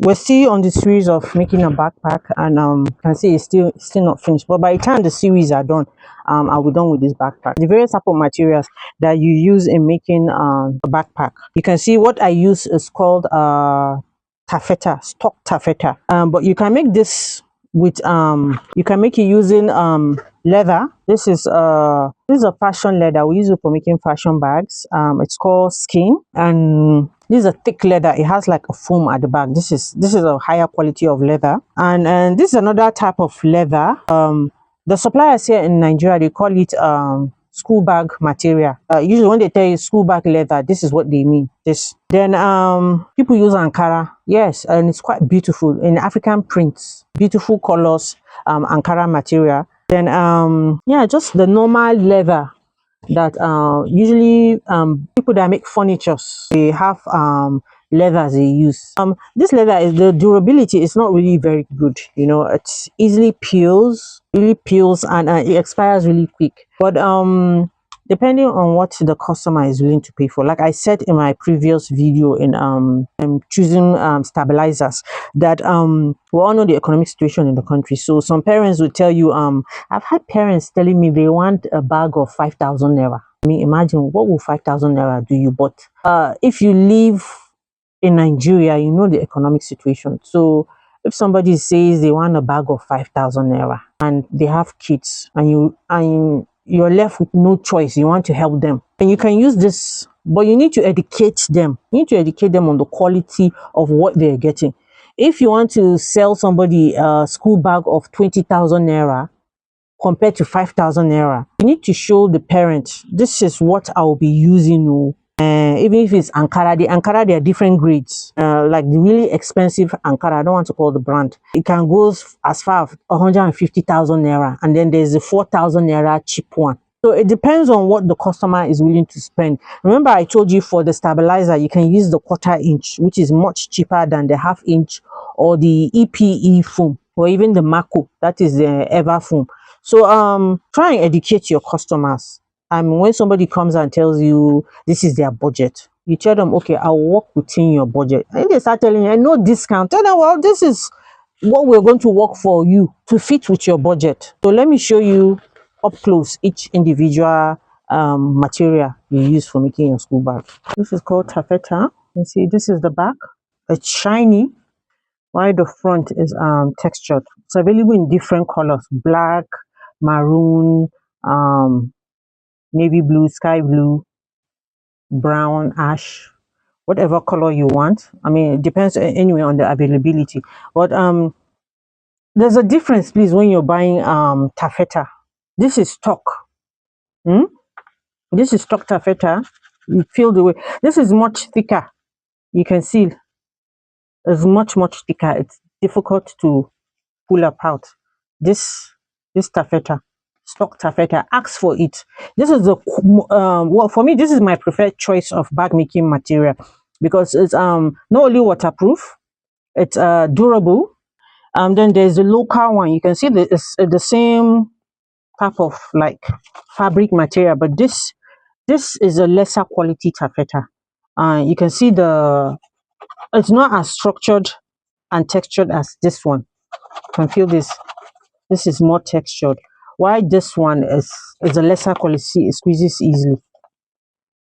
we're still on the series of making a backpack, and can see it's still not finished, but by the time the series are done, I'll be done with this backpack. The various type of materials that you use in making a backpack, you can see what I use is called taffeta, stock taffeta, but you can make this with you can make it using leather. This is a fashion leather. We use it for making fashion bags. It's called skin, and this is a thick leather. It has like a foam at the back. This is a higher quality of leather, and this is another type of leather. The suppliers here in Nigeria, they call it school bag material. Usually when they tell you school bag leather, this is what they mean. This. Then people use Ankara, yes, and it's quite beautiful in African prints, beautiful colors, Ankara material. Then yeah, just the normal leather that usually people that make furnitures, they have leathers they use. This leather, is the durability is not really very good, you know. It easily peels, and it expires really quick. But depending on what the customer is willing to pay for, like I said in my previous video in choosing stabilizers, that we all know the economic situation in the country. So some parents will tell you, I've had parents telling me they want a bag of 5,000 naira. I mean, imagine, what will 5,000 naira do you? But if you live in Nigeria, you know the economic situation. So if somebody says they want a bag of 5,000 naira and they have kids, and you're left with no choice, you want to help them, and you can use this, but you need to educate them. You need to educate them on the quality of what they're getting. If you want to sell somebody a school bag of 20,000 naira compared to 5,000 naira, you need to show the parent, this is what I will be using. Even if it's Ankara, there are different grades. Like the really expensive Ankara, I don't want to call the brand, it can go as far as 150,000 naira, and then there's a 4,000 naira cheap one. So it depends on what the customer is willing to spend. Remember, I told you for the stabilizer, you can use the 1/4 inch, which is much cheaper than the 1/2 inch or the EPE foam, or even the Mako, that is the Ever foam. So try and educate your customers. When somebody comes and tells you this is their budget, you tell them, okay, I'll work within your budget. And they start telling you, no discount, tell them, well, this is what we're going to work for you to fit with your budget. So let me show you up close each individual material you use for making your school bag. This is called taffeta. You see, this is the back. It's shiny, while the front is textured. It's available in different colors: black, maroon, navy blue, sky blue, brown, ash, whatever color you want. I mean, it depends anyway on the availability. But there's a difference, please, when you're buying taffeta. This is stock. This is stock taffeta. You feel the way. This is much thicker. You can see it's much thicker. It's difficult to pull apart. This taffeta, stock taffeta, ask for it. This is the well, for me, this is my preferred choice of bag making material, because it's not only waterproof, it's durable. Then there's the local one. You can see that it's the same type of like fabric material, but this is a lesser quality taffeta. You can see it's not as structured and textured as this one. You can feel this. This is more textured, while this one is a lesser quality. It squeezes easily.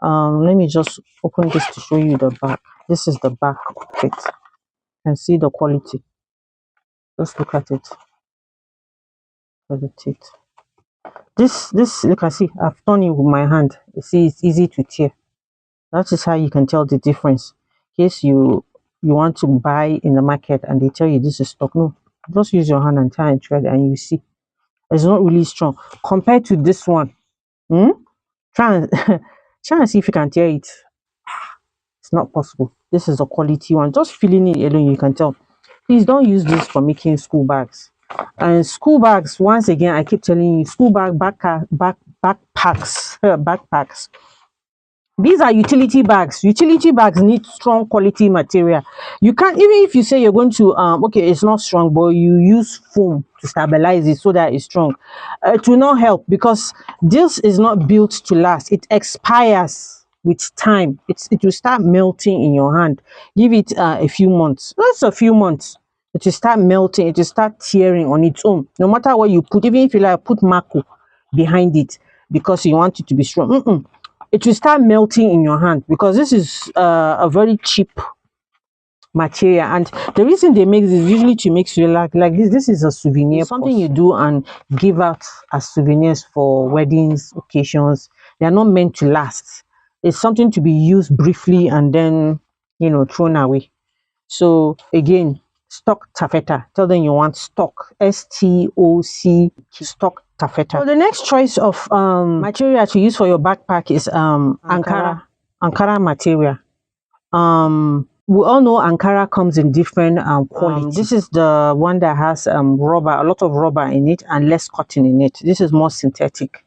Let me just open this to show you the back. This is the back of it. You can see the quality. Just look at it. Look at it. This you can see, I've done it with my hand. You see, it's easy to tear. That is how you can tell the difference. In case you want to buy in the market and they tell you this is stock, no, just use your hand and try and thread, and you see it's not really strong compared to this one. Try and see if you can tear it. It's not possible. This is a quality one. Just feeling it alone, you can tell. Please don't use this for making school bags. And school bags, once again, I keep telling you, school backpacks. Backpacks. These are utility bags. Utility bags need strong quality material. You can't, even if you say you're going to okay, it's not strong, but you use foam to stabilize it so that it's strong, it will not help, because this is not built to last. It expires. with time, it will start melting in your hand. Give it a few months, just a few months, it will start melting, it will start tearing on its own. No matter what you put, even if you like put mako behind it because you want it to be strong, it will start melting in your hand, because this is a very cheap material. And the reason they make this usually to make you like this is a souvenir. It's something you do and give out as souvenirs for weddings, occasions. They are not meant to last. It's something to be used briefly and then, you know, thrown away. So again, stock taffeta. Tell them you want stock, STOC, stock taffeta. So the next choice of material to use for your backpack is Ankara material. We all know Ankara comes in different quality. This is the one that has rubber, a lot of rubber in it and less cotton in it. This is more synthetic.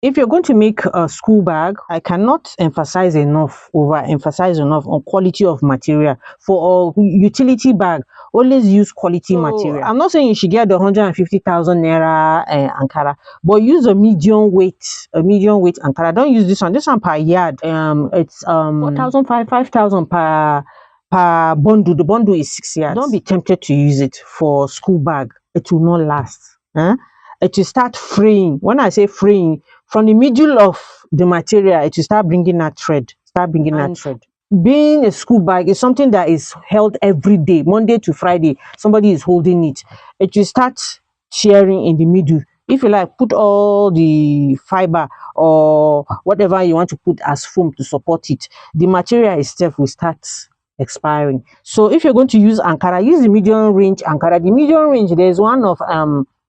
If you're going to make a school bag, I cannot overemphasize enough on quality of material. For a utility bag, always use quality material. I'm not saying you should get the 150,000 naira Ankara, but use a medium weight Ankara. Don't use this one. This one per yard. It's 4,000, 5,000 per bundle. The bundle is 6 yards. Don't be tempted to use it for school bag. It will not last. It will start fraying. When I say fraying, from the middle of the material, it will start bringing that thread. Being a school bag is something that is held every day, Monday to Friday. Somebody is holding it. It will start tearing in the middle. If you like, put all the fiber or whatever you want to put as foam to support it. The material itself will start expiring. So if you're going to use Ankara, use the medium range Ankara. The medium range, there's one of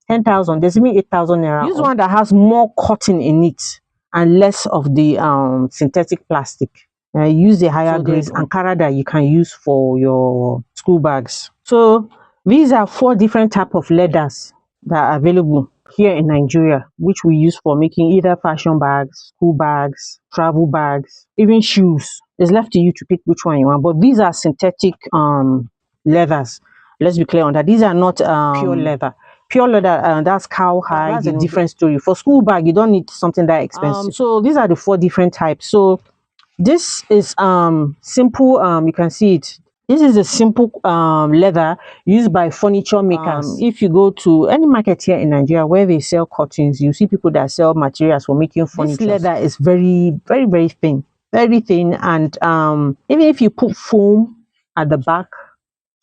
10,000, there's even 8,000 naira. Use one that has more cotton in it and less of the synthetic plastic. Use a higher grade Ankara that you can use for your school bags. So these are 4 different types of leathers that are available here in Nigeria, which we use for making either fashion bags, school bags, travel bags, even shoes. It's left to you to pick which one you want. But these are synthetic leathers. Let's be clear on that. These are not pure leather. Pure leather, that's cowhide. That's a different story. For school bag, you don't need something that expensive. So these are the 4 different types. So this is simple. You can see it. This is a simple leather used by furniture makers. If you go to any market here in Nigeria where they sell cottons, you see people that sell materials for making furniture. This leather is very, very, very thin. Very thin. And even if you put foam at the back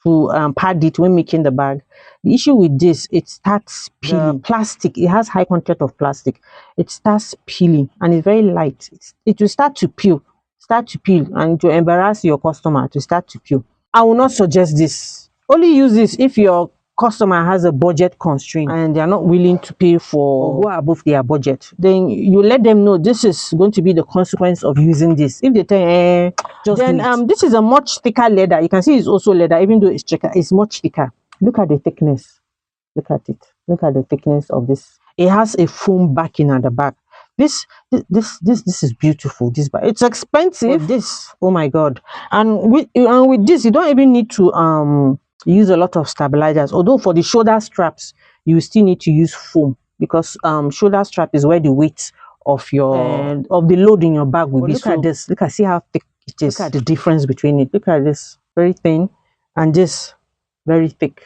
to pad it when making the bag, the issue with this, it starts peeling. Plastic, it has high content of plastic. It starts peeling and it's very light. It will start to peel. And to embarrass your customer to start to peel. I will not suggest this. Only use this if your customer has a budget constraint and they are not willing to pay for or go above their budget. Then you let them know this is going to be the consequence of using this. If they tell then this is a much thicker leather. You can see it's also leather, even though it's thicker, it's much thicker. Look at the thickness. Look at it. Look at the thickness of this. It has a foam backing at the back. This is beautiful. This, but it's expensive. This, oh my god! And with this, you don't even need to use a lot of stabilizers. Although for the shoulder straps, you still need to use foam, because shoulder strap is where the weight of your of the load in your bag will be. Look at this. Look at, see how thick it is. Look at the difference between it. Look at this, very thin, and this very thick.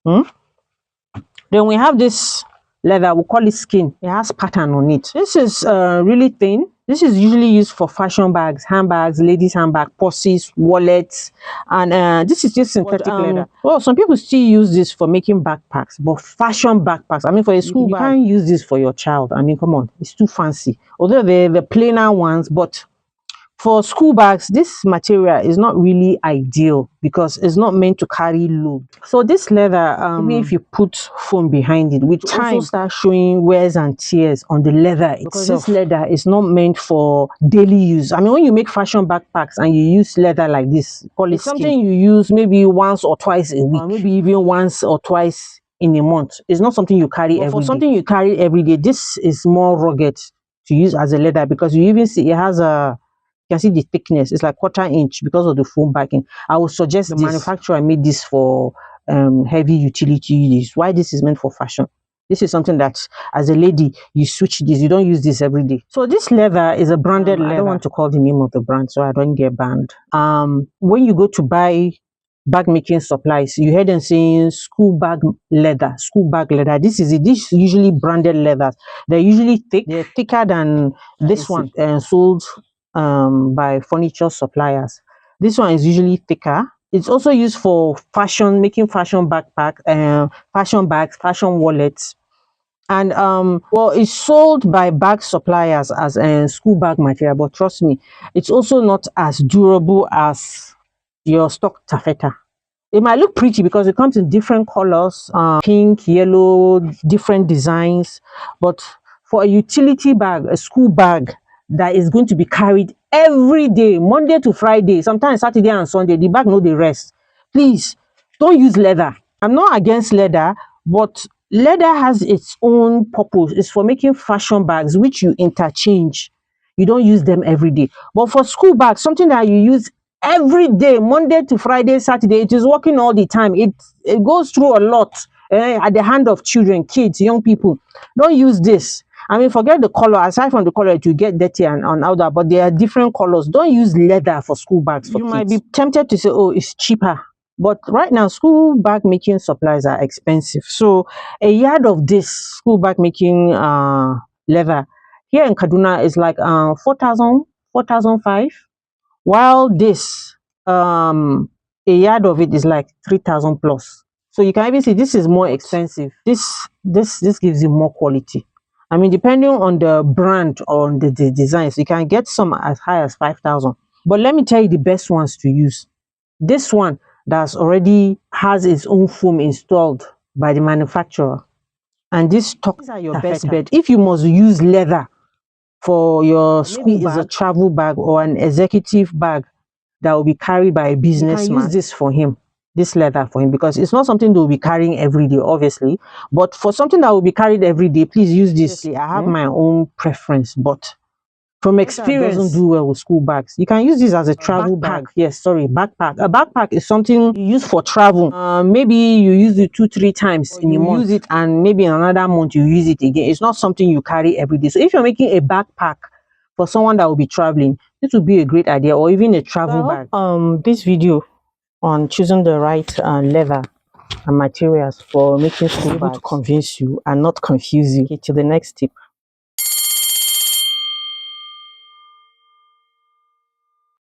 Then we have this leather, we call it skin. It has pattern on it. This is really thin. This is usually used for fashion bags, handbags, ladies handbag, purses, wallets, and this is just synthetic leather. Well, some people still use this for making backpacks, but fashion backpacks, I mean, for a school bag, you can't use this for your child. I mean, come on, it's too fancy. Although they're the plainer ones, but for school bags, this material is not really ideal because it's not meant to carry load. So this leather, even if you put foam behind it, with time also start showing wears and tears on the leather itself. Because this leather is not meant for daily use. I mean, when you make fashion backpacks and you use leather like this, call it something you use maybe once or twice a week, or maybe even once or twice in a month. It's not something you carry every day. For something you carry every day, this is more rugged to use as a leather, because you even see it has a, you can see the thickness. It's like 1/4 inch because of the foam backing. I would suggest the manufacturer made this for heavy utility use. Why this is meant for fashion. This is something that as a lady, you switch this. You don't use this every day. So this leather is a branded leather. I don't want to call the name of the brand so I don't get banned. When you go to buy bag making supplies, you hear them saying school bag leather, school bag leather. This is it. This is usually branded leathers. They're usually thick. They're thicker than this one, sold by furniture suppliers. This one is usually thicker. It's also used for fashion, making fashion backpack, fashion bags, fashion wallets. And well, it's sold by bag suppliers as a school bag material, but trust me, it's also not as durable as your stock taffeta. It might look pretty because it comes in different colors, pink, yellow, different designs. But for a utility bag, a school bag that is going to be carried every day, Monday to Friday, sometimes Saturday and Sunday, the bag no dey rest. Please don't use leather. I'm not against leather, but leather has its own purpose. It's for making fashion bags, which you interchange. You don't use them every day. But for school bags, something that you use every day, Monday to Friday, Saturday, it is working all the time. It goes through a lot at the hand of children, kids, young people. Don't use this. I mean, forget the color. Aside from the color, it will get dirty and all that, but there are different colors. Don't use leather for school bags. You might be tempted to say, oh, it's cheaper. But right now, school bag making supplies are expensive. So a yard of this school bag making leather here in Kaduna is like 4,000, 4,500. While this a yard of it is like 3,000 plus. So you can even see this is more expensive. This gives you more quality. I mean, depending on the brand or on the designs, you can get some as high as 5,000. But let me tell you the best ones to use. This one that's already has its own foam installed by the manufacturer. And this these are your best bet. If you must use leather for your school bag, is a travel bag or an executive bag that will be carried by a businessman, you can use this for him, this leather for him, because it's not something they will be carrying every day, obviously. But for something that will be carried every day, please use this. I have my own preference, but from experience, doesn't do well with school bags. You can use this as a travel bag. Yes, sorry, backpack. A backpack is something you use for travel. Maybe you use it 2-3 times in a month. Use it, and maybe in another month you use it again. It's not something you carry every day. So if you're making a backpack for someone that will be traveling, this would be a great idea, or even a travel bag. This video on choosing the right leather and materials for making school bags to convince you and not confuse you. Okay, to the next tip.